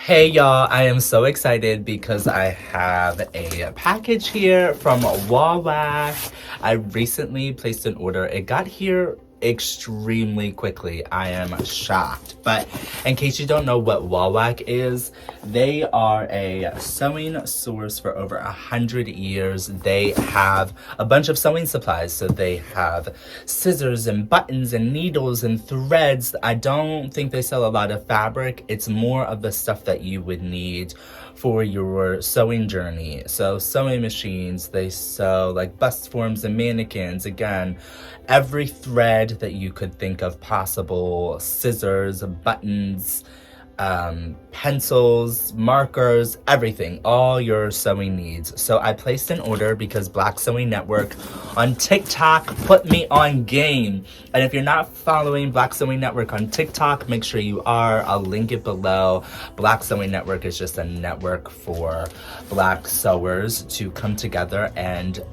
Hey y'all, I am so excited because I have a package here from Wawak. I recently placed an order. It got here extremely quickly. I am shocked. But in case you don't know what Wawak is, they are a sewing source for over 100 years. They have a bunch of sewing supplies. So they have scissors and buttons and needles and threads. I don't think they sell a lot of fabric. It's more of the stuff that you would need for your sewing journey. So sewing machines, they sew like bust forms and mannequins. Again, every thread that you could think of possible, scissors, buttons, pencils, markers, everything, all your sewing needs. So I placed an order because Black Sewing Network on TikTok put me on game. And if you're not following Black Sewing Network on TikTok, make sure you are. I'll link it below. Black Sewing Network is just a network for Black sewers to come together and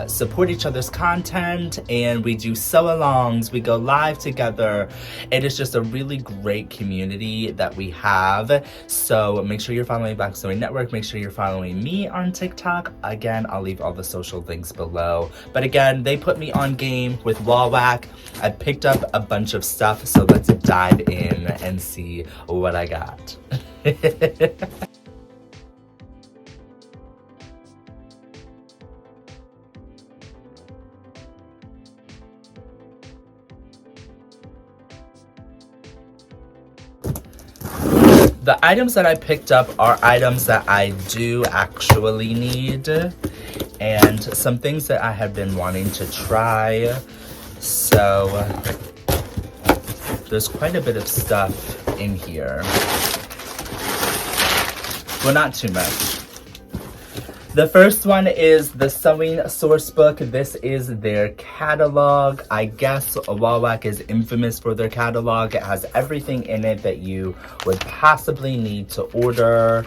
support each other's content. And we do sew-alongs, we go live together. It is just a really great community that we have. So make sure you're following Black Sewing Network. Make sure you're following me on TikTok. Again, I'll leave all the social links below. But again, they put me on game with Wawak. I picked up a bunch of stuff, so let's dive in and see what I got. The items that I picked up are items that I do actually need, and some things that I have been wanting to try. So there's quite a bit of stuff in here. Well, not too much. The first one is the Sewing Source Book. This is their catalog. I guess Wawak is infamous for their catalog. It has everything in it that you would possibly need to order.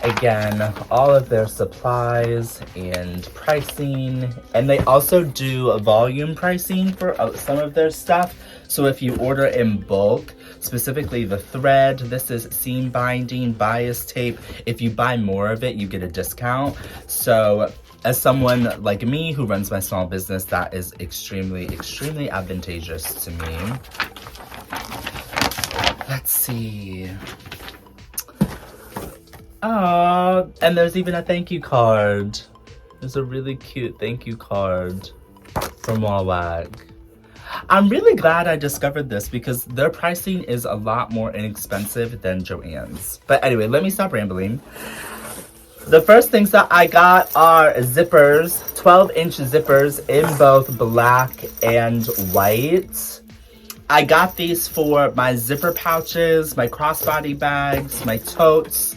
Again, all of their supplies and pricing. And they also do a volume pricing for some of their stuff. So if you order in bulk, specifically the thread, this is seam binding, bias tape. If you buy more of it, you get a discount. So as someone like me who runs my small business, that is extremely, extremely advantageous to me. Let's see. Oh, and there's even a thank you card. There's a really cute thank you card from Wawak. I'm really glad I discovered this because their pricing is a lot more inexpensive than Joann's. But anyway, let me stop rambling. The first things that I got are zippers, 12-inch zippers in both black and white. I got these for my zipper pouches, my crossbody bags, my totes.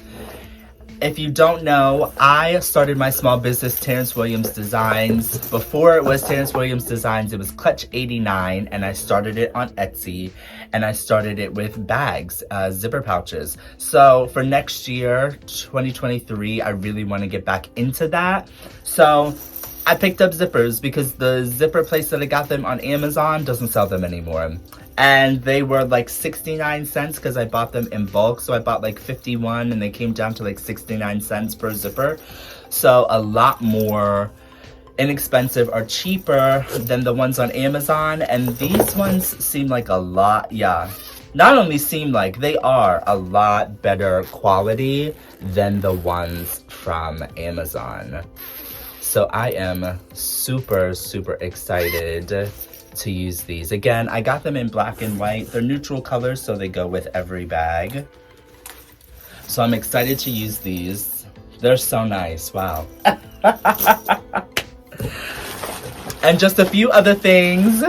If you don't know, I started my small business, Terrence Williams Designs. Before it was Terrence Williams Designs, it was Clutch 89, and I started it on Etsy, and I started it with bags, zipper pouches. So for next year, 2023, I really want to get back into that. So I picked up zippers because the zipper place that I got them on Amazon doesn't sell them anymore. And they were like 69 cents because I bought them in bulk. So I bought like 51 and they came down to like 69 cents per zipper. So a lot more inexpensive or cheaper than the ones on Amazon. And these ones seem like a lot, not only seem like, they are a lot better quality than the ones from Amazon. So I am super, super excited to use these. Again, I got them in black and white. They're neutral colors, so they go with every bag. So I'm excited to use these. They're so nice, wow. And just a few other things.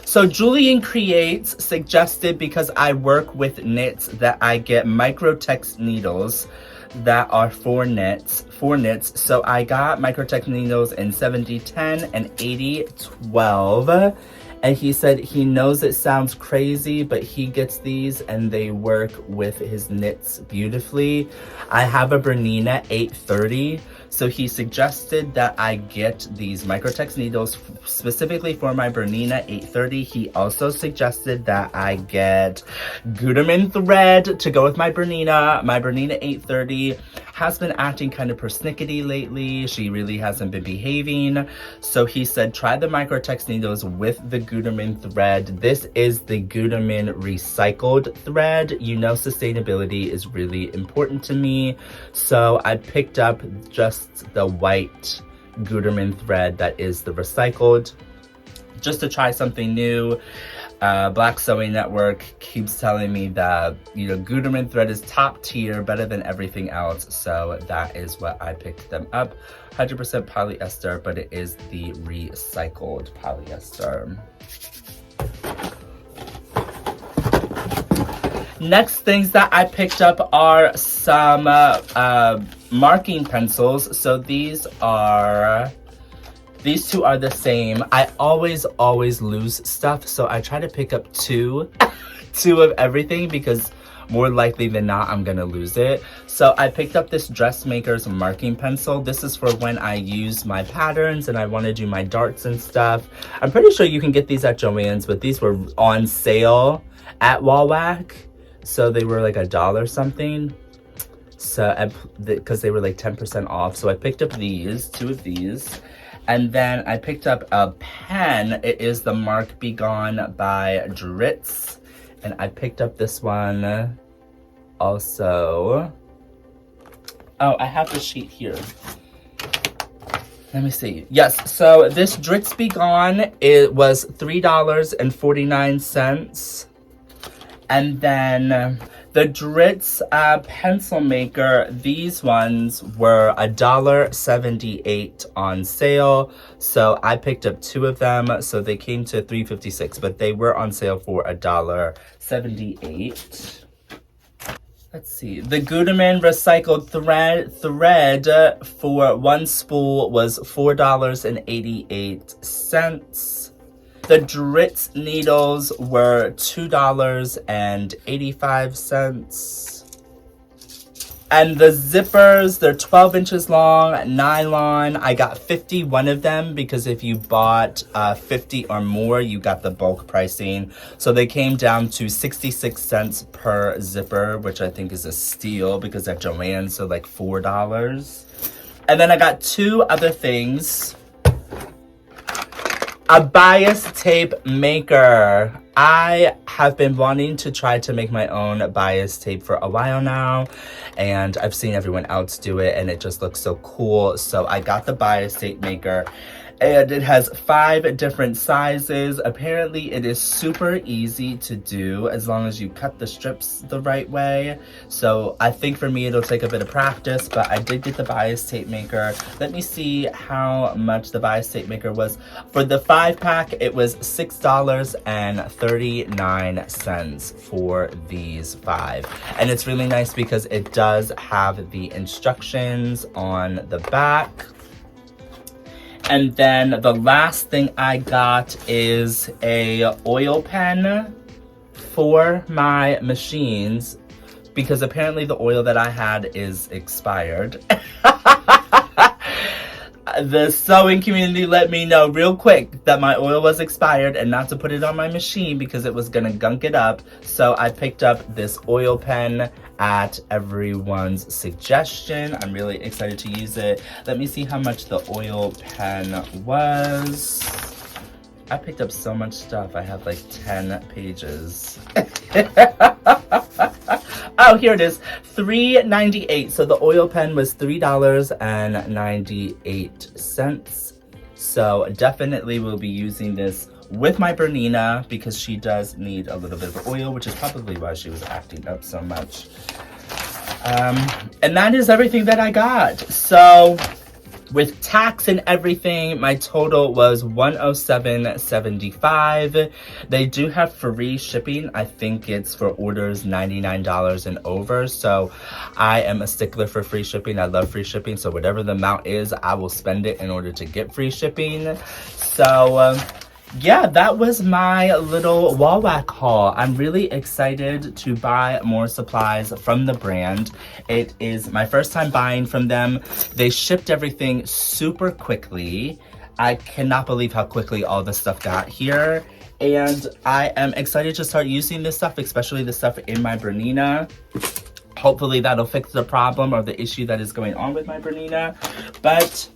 So Julian Creates suggested, because I work with knits, that I get Microtex needles that are for knits. So I got Microtex needles in 70-10 and 80-12. And he said he knows it sounds crazy, but he gets these and they work with his knits beautifully. I have a Bernina 830, so he suggested that I get these Microtex needles specifically for my Bernina 830. He also suggested that I get Gutermann thread to go with my Bernina. My Bernina 830 has been acting kind of persnickety lately. She really hasn't been behaving. So he said, try the Microtex needles with the Gutermann thread. This is the Gutermann recycled thread. You know, sustainability is really important to me. So I picked up just the white Gutermann thread that is the recycled, just to try something new. Black Sewing Network keeps telling me that, you know, Gutermann thread is top tier, better than everything else. So that is what I picked them up. 100% polyester, but it is the recycled polyester. Next things that I picked up are some marking pencils. So these two are the same. I always lose stuff, so I try to pick up two of everything, because more likely than not I'm gonna lose it. So I picked up this Dressmaker's marking pencil. This is for when I use my patterns and I want to do my darts and stuff. I'm pretty sure you can get these at Joann's, but these were on sale at Wawak, so they were like $1 something. So because they were like 10% off, so I picked up two of these. And then I picked up a pen. It is the Mark Be Gone by Dritz. And I picked up this one also. Oh, I have the sheet here. Let me see. Yes, so this Dritz Be Gone, it was $3.49. And then the Dritz pencil maker, these ones were $1.78 on sale. So I picked up two of them. So they came to $3.56, but they were on sale for $1.78. Let's see. The Gutermann recycled thread for one spool was $4.88. The Dritz needles were $2.85. And the zippers, they're 12 inches long, nylon. I got 51 of them because if you bought 50 or more, you got the bulk pricing. So they came down to 66 cents per zipper, which I think is a steal because at Joann's, so like $4. And then I got two other things. A bias tape maker. I have been wanting to try to make my own bias tape for a while now, and I've seen everyone else do it and it just looks so cool. So I got the bias tape maker, and it has 5 different sizes. Apparently it is super easy to do as long as you cut the strips the right way. So I think for me it'll take a bit of practice, but I did get the bias tape maker. Let me see how much the bias tape maker was. For the 5-pack, it was $6.39 for these 5. And it's really nice because it does have the instructions on the back. And then the last thing I got is a oil pen for my machines, because apparently the oil that I had is expired. The sewing community let me know real quick that my oil was expired and not to put it on my machine because it was gonna gunk it up. So I picked up this oil pen at everyone's suggestion. I'm really excited to use it. Let me see how much the oil pen was. I picked up so much stuff. I have like 10 pages. Oh, here it is, $3.98. So the oil pen was $3.98. So definitely will be using this with my Bernina because she does need a little bit of oil, which is probably why she was acting up so much. And that is everything that I got. So with tax and everything, my total was $107.75. They do have free shipping. I think it's for orders $99 and over. So I am a stickler for free shipping. I love free shipping. So whatever the amount is, I will spend it in order to get free shipping. So yeah, that was my little Wawak haul. I'm really excited to buy more supplies from the brand. It is my first time buying from them. They shipped everything super quickly. I cannot believe how quickly all the stuff got here. And I am excited to start using this stuff, especially the stuff in my Bernina. Hopefully that'll fix the problem or the issue that is going on with my Bernina. But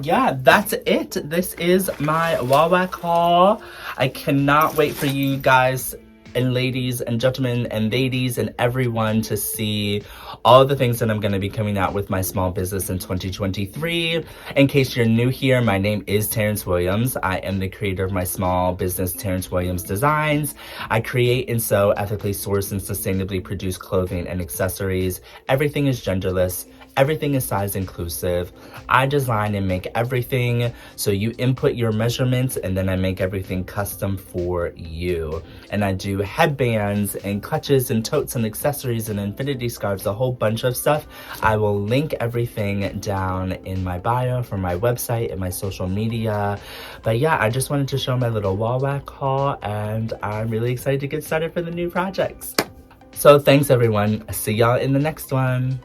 yeah, that's it. This is my Wawak haul. I cannot wait for you guys and ladies and gentlemen and ladies and everyone to see all the things that I'm going to be coming out with my small business in 2023. In case you're new here, my name is Terrence Williams. I am the creator of my small business, Terrence Williams Designs. I create and sew ethically sourced and sustainably produced clothing and accessories. Everything is genderless. Everything is size inclusive. I design and make everything, so you input your measurements and then I make everything custom for you. And I do headbands and clutches and totes and accessories and infinity scarves, a whole bunch of stuff. I will link everything down in my bio for my website and my social media. But yeah, I just wanted to show my little Wawak haul, and I'm really excited to get started for the new projects. So thanks everyone. See y'all in the next one.